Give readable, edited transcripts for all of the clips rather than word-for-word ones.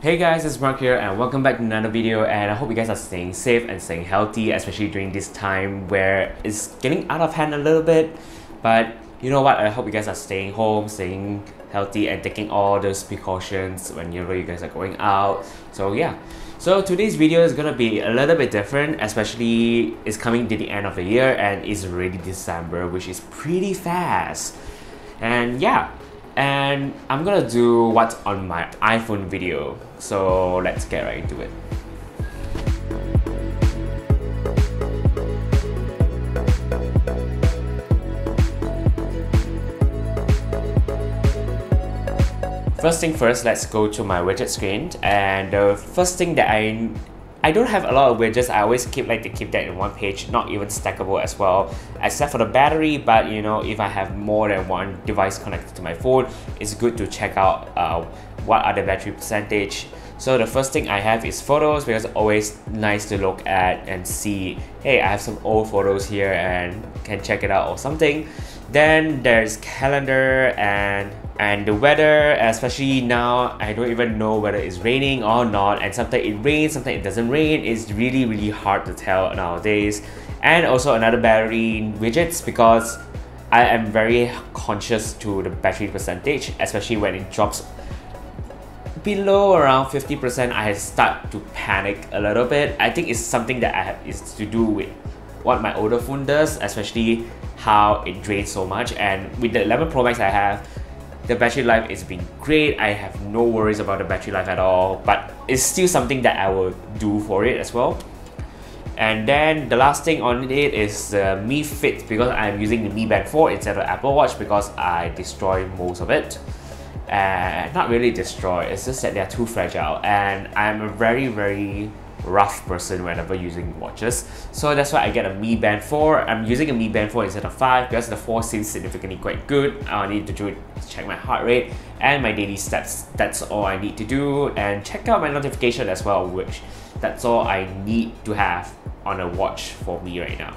Hey guys, it's Mark here and welcome back to another video, and I hope you guys are staying safe and staying healthy, especially during this time where it's getting out of hand a little bit. But you know what, I hope you guys are staying home, staying healthy and taking all those precautions whenever you guys are going out. So yeah, so today's video is gonna be a little bit different, especially it's coming to the end of the year and it's already December, which is pretty fast. And yeah, and I'm gonna do what's on my iPhone video, so let's get right into it. First thing first, let's go to my widget screen, and the first thing that I don't have a lot of widgets. I always like to keep that in one page, not even stackable as well, except for the battery. But you know, if I have more than one device connected to my phone, it's good to check out what are the battery percentage. So the first thing I have is photos, because it's always nice to look at and see, hey, I have some old photos here and can check it out or something. Then there's calendar and the weather, especially now. I don't even know whether it's raining or not, and sometimes it rains, sometimes it doesn't rain. It's really hard to tell nowadays. And also another battery widgets, because I am very conscious to the battery percentage, especially when it drops below around 50%. I start to panic a little bit. I think it's something that is to do with what my older phone does, especially how it drains so much. And with the 11 Pro Max I have, the battery life has been great. I have no worries about the battery life at all, but it's still something that I will do for it as well. And then the last thing on it is the Mi Fit, because I'm using the Mi Band 4 instead of Apple Watch, because I destroy most of it. And not really destroy, it's just that they're too fragile, and I'm a very rough person whenever using watches. So that's why I get a Mi Band 4. I'm using a Mi Band 4 instead of 5 because the 4 seems significantly quite good. All I need to do is check my heart rate and my daily steps. That's all I need to do, and check out my notification as well, which that's all I need to have on a watch for me right now.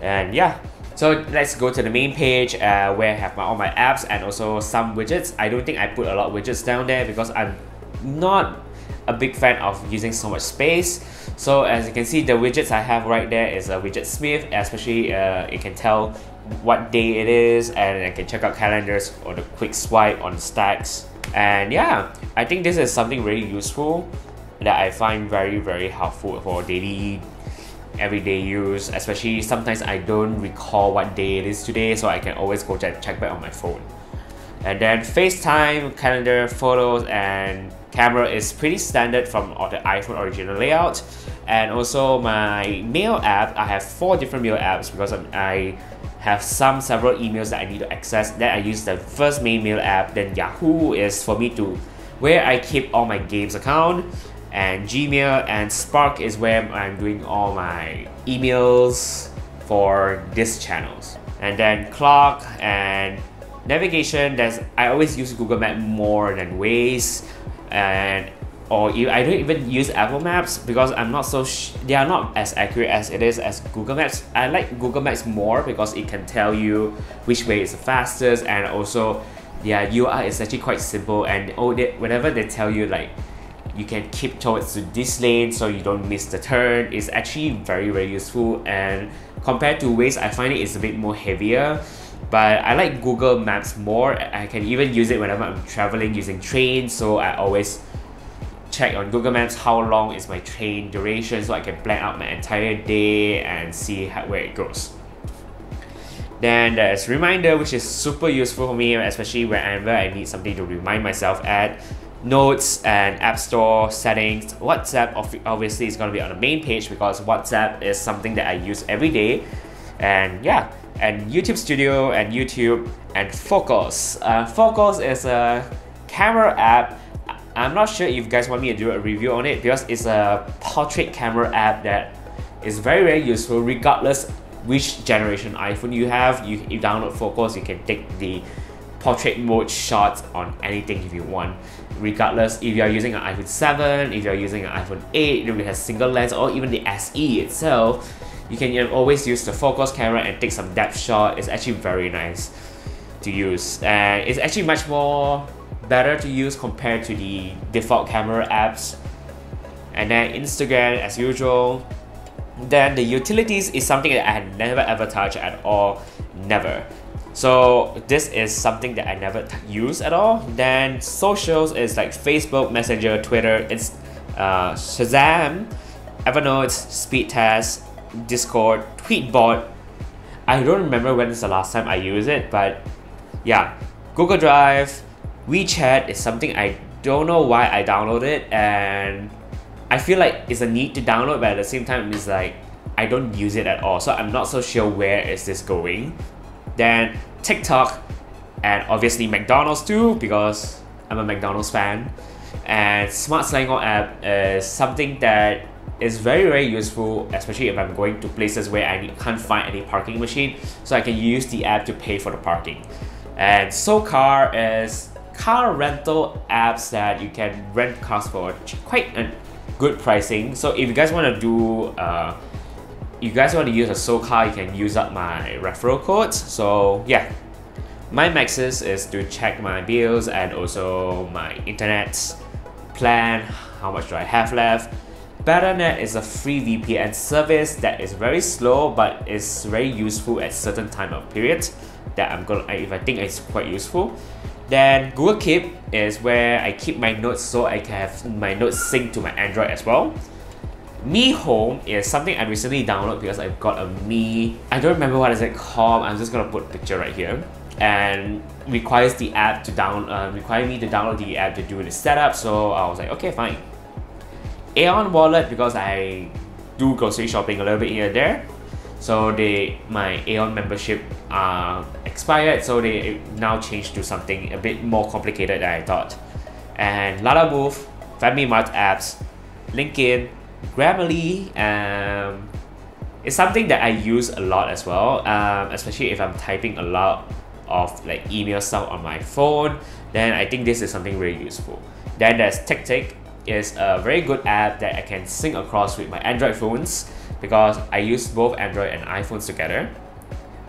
And yeah, so let's go to the main page where I have all my apps and also some widgets. I don't think I put a lot of widgets down there because I'm not a big fan of using so much space. So as you can see, the widgets I have right there is a widget smith, especially it can tell what day it is, and I can check out calendars or the quick swipe on stacks. And yeah, I think this is something really useful that I find very helpful for daily everyday use, especially sometimes I don't recall what day it is today, so I can always go check back on my phone. And then FaceTime, calendar, photos, and camera is pretty standard from the iPhone original layout. And also my mail app, I have 4 different mail apps because I have several emails that I need to access. Then I use the first main mail app. Then Yahoo is for me to where I keep all my games account, and Gmail and Spark is where I'm doing all my emails for these channels. And then clock and navigation, I always use Google Maps more than Waze, I don't even use Apple Maps because I'm not they are not as accurate as it is as Google Maps. I like Google Maps more because it can tell you which way is the fastest, and also their UI is actually quite simple, and whenever they tell you like you can keep towards this lane so you don't miss the turn, it's actually very useful. And compared to Waze, I find it is a bit more heavier. But I like Google Maps more. I can even use it whenever I'm traveling using trains, so I always check on Google Maps how long is my train duration, so I can plan out my entire day and see where it goes. Then there's Reminder, which is super useful for me, especially whenever I need something to remind myself at. Notes and App Store settings. WhatsApp obviously is going to be on the main page because WhatsApp is something that I use every day. And yeah, and YouTube Studio and YouTube and Focus. Focus is a camera app. I'm not sure if you guys want me to do a review on it because it's a portrait camera app that is very useful regardless which generation iPhone you have. You download Focus, you can take the portrait mode shots on anything if you want, regardless if you are using an iPhone 7, if you are using an iPhone 8, if it has single lens, or even the SE itself. You can always use the focus camera and take some depth shot. It's actually very nice to use, and it's actually much more better to use compared to the default camera apps. And then Instagram as usual. Then the utilities is something that I had never ever touched at all, never. So this is something that I never use at all. Then socials is like Facebook, Messenger, Twitter, it's Shazam, Evernote, Speed Test, Discord, Tweetbot. I don't remember when is the last time I used it, but yeah, Google Drive, WeChat is something I don't know why I downloaded, and I feel like it's a need to download, but at the same time it's like I don't use it at all, so I'm not so sure where is this going. Then TikTok, and obviously McDonald's too, because I'm a McDonald's fan. And Smart Selangor app is something that is very useful, especially if I'm going to places where I can't find any parking machine, so I can use the app to pay for the parking. And SoCar is car rental apps that you can rent cars for quite a good pricing. So if you guys want to do you guys want to use a SoCar, you can use up my referral codes. So yeah, my maxes is to check my bills and also my internet plan, how much do I have left. Betternet is a free VPN service that is very slow but is very useful at certain time of periods that I think it's quite useful. Then Google Keep is where I keep my notes, so I can have my notes synced to my Android as well. Mi Home is something I recently downloaded because I've got a Mi, I don't remember what is it called, I'm just gonna put a picture right here, and requires the app to require me to download the app to do the setup, so I was like, okay, fine. Aeon Wallet, because I do grocery shopping a little bit here and there, so my Aeon membership expired, so they now changed to something a bit more complicated than I thought. And Lala Move, Family Mart apps, LinkedIn, Grammarly is something that I use a lot as well, especially if I'm typing a lot of like email stuff on my phone, then I think this is something very useful. Then there's TickTick, is a very good app that I can sync across with my Android phones because I use both Android and iPhones together.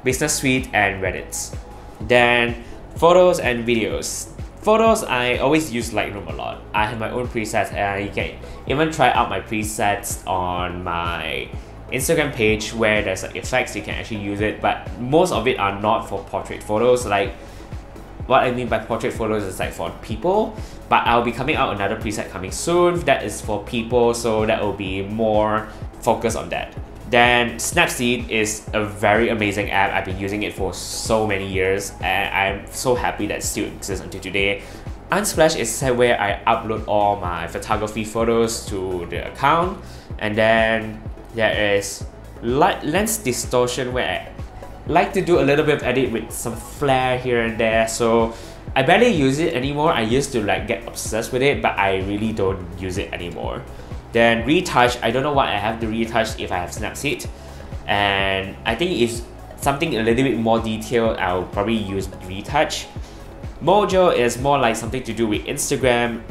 Business Suite and Reddit. Then photos and videos. Photos, I always use Lightroom a lot. I have my own presets, and you can even try out my presets on my Instagram page where there's like effects, you can actually use it, but most of it are not for portrait photos. Like what I mean by portrait photos is like for people, but I'll be coming out another preset coming soon that is for people, so that will be more focused on that. Then Snapseed is a very amazing app. I've been using it for so many years and I'm so happy that it still exists until today. Unsplash is where I upload all my photography photos to the account. And then there is lens distortion, where I like to do a little bit of edit with some flair here and there. So I barely use it anymore. I used to like get obsessed with it, but I really don't use it anymore. Then Retouch, I don't know what I have to retouch if I have Snapseed, and I think if something a little bit more detailed, I'll probably use Retouch. Mojo is more like something to do with Instagram.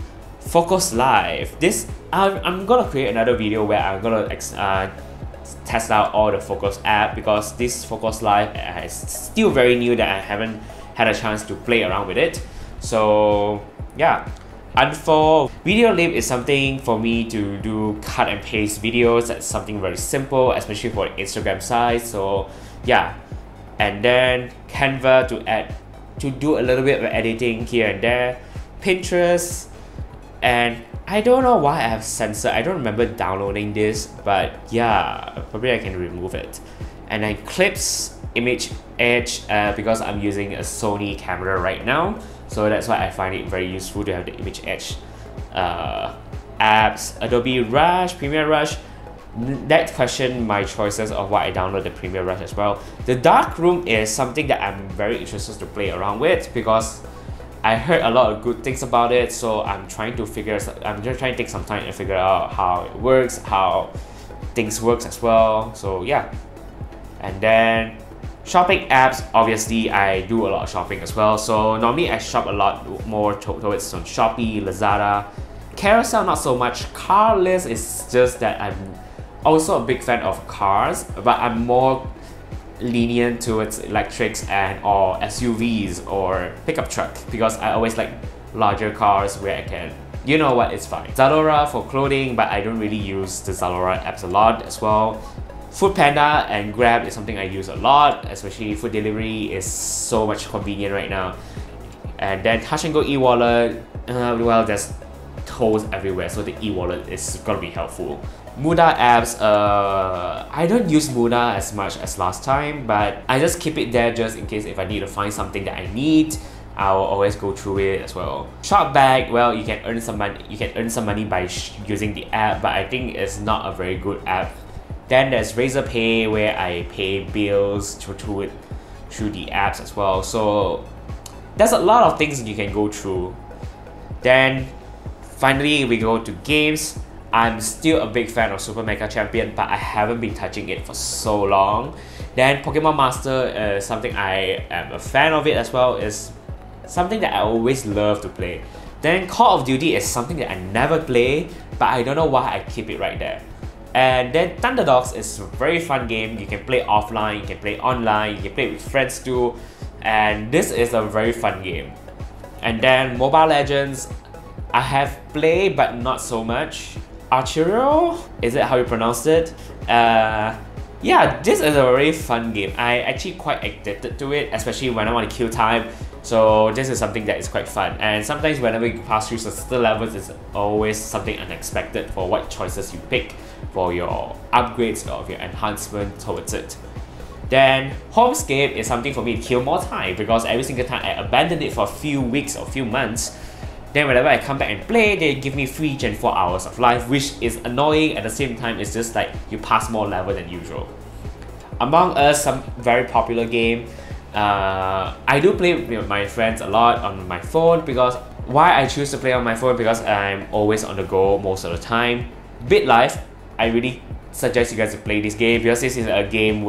Focus Live, this I'm gonna create another video where I'm gonna test out all the Focus app, because this Focus Live is still very new that I haven't had a chance to play around with it. So yeah. Unfold. Video Lib is something for me to do cut and paste videos. That's something very simple, especially for Instagram size. So yeah. And then Canva to do a little bit of editing here and there. Pinterest, and I don't know why I have Sensor. I don't remember downloading this, but yeah, probably I can remove it. And then Clips, Image Edge, because I'm using a Sony camera right now. So that's why I find it very useful to have the Image Edge apps. Adobe Rush, Premiere Rush. That question my choices of why I download the Premiere Rush as well. The Darkroom is something that I'm very interested to play around with because I heard a lot of good things about it. So I'm just trying to take some time to figure out how it works, how things works as well. So yeah. And then shopping apps, obviously I do a lot of shopping as well, so normally I shop a lot more towards on Shopee, Lazada. Carousel not so much. Car list is just that I'm also a big fan of cars, but I'm more lenient towards electrics and or SUVs or pickup truck, because I always like larger cars where I can, you know what, it's fine. Zalora for clothing, but I don't really use the Zalora apps a lot as well. Foodpanda and Grab is something I use a lot, especially food delivery is so much convenient right now. And then Touch and Go e-wallet, well, there's tolls everywhere, so the e-wallet is gonna be helpful. Muda apps, I don't use Muda as much as last time, but I just keep it there just in case if I need to find something that I need. I'll always go through it as well. Shopbag, well, you can earn some money. You can earn some money by using the app, but I think it's not a very good app. Then there's Razorpay, where I pay bills through the apps as well. So there's a lot of things you can go through. Then finally we go to games. I'm still a big fan of Super Mega Champion, but I haven't been touching it for so long. Then Pokemon Master is something I am a fan of it as well. It's something that I always love to play. Then Call of Duty is something that I never play, but I don't know why I keep it right there. And then Thunderdogs is a very fun game. You can play offline, you can play online, you can play with friends too. And this is a very fun game. And then Mobile Legends, I have played but not so much. Archerio? Is it how you pronounce it? Yeah, this is a very fun game. I actually quite addicted to it, especially when I want to kill time. So this is something that is quite fun. And sometimes whenever you pass through certain levels, it's always something unexpected for what choices you pick for your upgrades or your enhancement towards it. Then Homescape is something for me to kill more time, because every single time I abandon it for a few weeks or a few months, then whenever I come back and play, they give me free Gen 4 hours of life, which is annoying. At the same time, it's just like you pass more level than usual. Among Us, some very popular game. I do play with my friends a lot on my phone, because why I choose to play on my phone, because I'm always on the go most of the time. BitLife, I really suggest you guys to play this game, because this is a game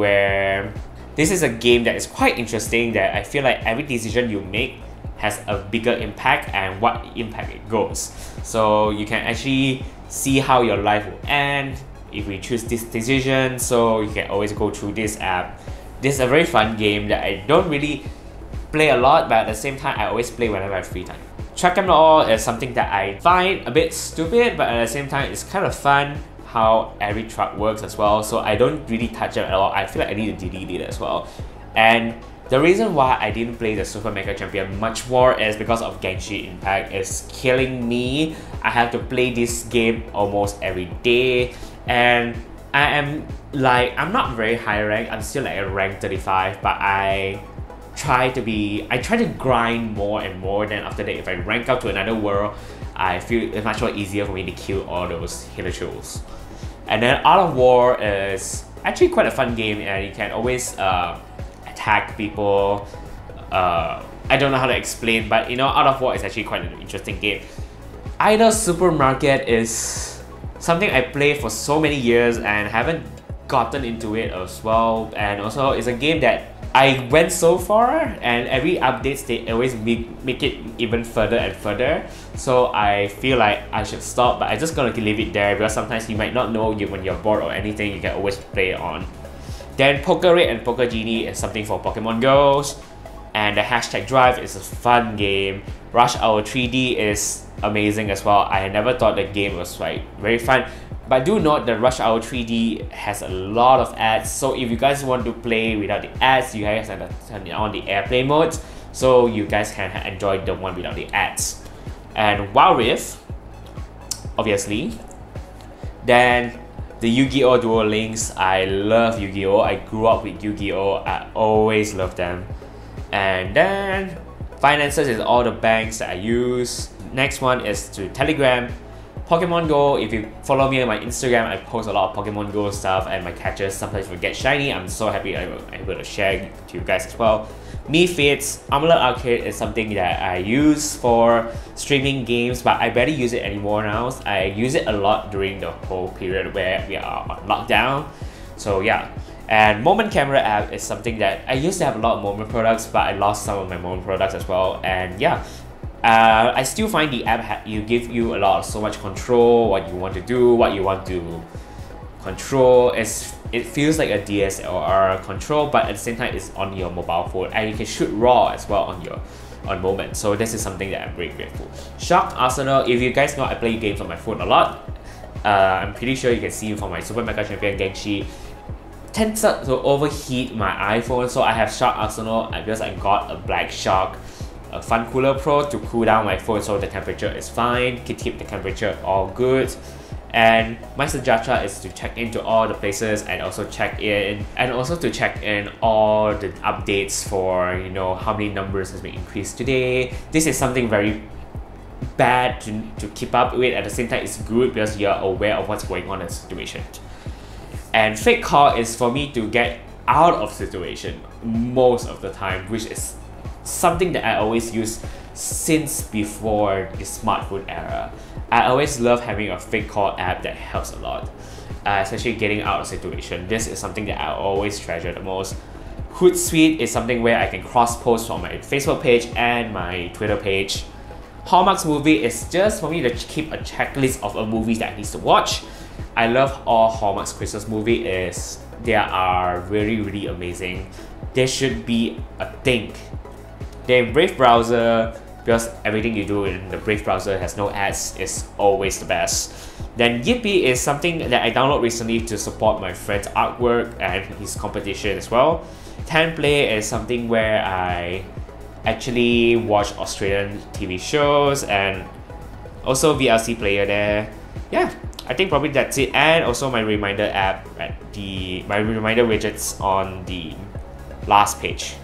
that is quite interesting, that I feel like every decision you make has a bigger impact and what impact it goes. So you can actually see how your life will end if we choose this decision, so you can always go through this app. This is a very fun game that I don't really play a lot, but at the same time I always play whenever I have free time. Track 'em All is something that I find a bit stupid, but at the same time it's kind of fun how every truck works as well, so I don't really touch it at all. I feel like I need to delete it as well. And the reason why I didn't play the Super Mega Champion much more is because of Genshin Impact. It's killing me. I have to play this game almost every day, and I'm not very high rank. I'm still like a rank 35, but I try to grind more and more. Then after that, if I rank up to another world, I feel it's much more easier for me to kill all those Hilichurls. And then Art of War is actually quite a fun game, and you can always attack people. I don't know how to explain, but you know, Art of War is actually quite an interesting game. Idle Supermarket is something I played for so many years and haven't gotten into it as well. And also, it's a game that I went so far, and every updates they always make it even further and further. So I feel like I should stop, but I'm just gonna leave it there, because sometimes you might not know when you're bored or anything, you can always play it on. Then Pokerade and Poker Genie is something for Pokemon Go's, and the Hashtag Drive is a fun game. Rush Hour 3D is amazing as well. I never thought the game was like very fun, but do note that Rush Hour 3D has a lot of ads, so if you guys want to play without the ads, you guys have to turn on the airplane mode, so you guys can enjoy the one without the ads. And Wild Rift, obviously. Then the Yu-Gi-Oh! Duel Links. I love Yu-Gi-Oh! I grew up with Yu-Gi-Oh! I always love them. And then finances is all the banks that I use. Next one is to Telegram. Pokemon Go, if you follow me on my Instagram, I post a lot of Pokemon Go stuff and my catches. Sometimes we get shiny. I'm so happy I'm able to share to you guys as well. Mi Fits, Amulet Arcade is something that I use for streaming games, but I barely use it anymore now. I use it a lot during the whole period where we are on lockdown. So yeah. And Moment Camera app is something that I used to have a lot of Moment products, but I lost some of my Moment products as well. And yeah, I still find the app give you a lot of so much control, what you want to do, what you want to control. It feels like a DSLR control, but at the same time it's on your mobile phone, and you can shoot RAW as well on your on moments. So this is something that I'm very grateful. Shock Arsenal, if you guys know, I play games on my phone a lot. I'm pretty sure you can see from my Super Mega Champion Genshi tends to overheat my iPhone, so I have Shock Arsenal because I got a Black Shark Fun Cooler Pro to cool down my phone so the temperature is fine, can keep the temperature all good. And my suggestion is to check into all the places and also to check in all the updates for, you know, how many numbers has been increased today. This is something very bad to keep up with. At the same time, it's good because you're aware of what's going on in the situation. And fake call is for me to get out of situation most of the time, which is something that I always use since before the smartphone era. I always love having a fake call app that helps a lot, especially getting out of situation. This is something that I always treasure the most. Hootsuite is something where I can cross post on my Facebook page and my Twitter page. Hallmark's movie is just for me to keep a checklist of a movies that I need to watch. I love all Hallmark's Christmas movies. They are really, really amazing. They should be a thing. Then Brave browser, because everything you do in the Brave browser has no ads, is always the best. Then Yippee is something that I downloaded recently to support my friend's artwork and his competition as well. Tenplay is something where I actually watch Australian TV shows and also VLC player there. Yeah, I think probably that's it. And also my reminder app my reminder widgets on the last page.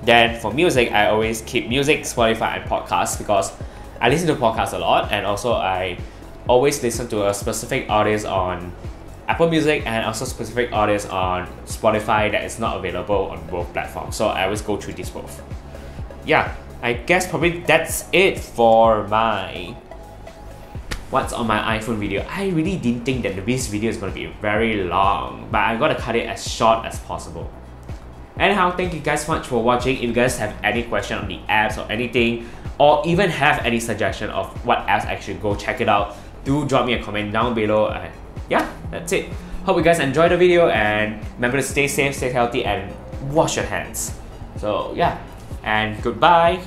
Then for music, I always keep music, Spotify, and podcasts because I listen to podcasts a lot, and also I always listen to a specific artist on Apple Music and also specific artists on Spotify that is not available on both platforms. So I always go through these both. Yeah, I guess probably that's it for my what's on my iPhone video. I really didn't think that this video is going to be very long, but I'm going to cut it as short as possible. Anyhow, thank you guys so much for watching. If you guys have any question on the apps or anything, or even have any suggestion of what apps I should go check it out, do drop me a comment down below. And yeah, that's it. Hope you guys enjoyed the video, and remember to stay safe, stay healthy, and wash your hands. So yeah, and goodbye.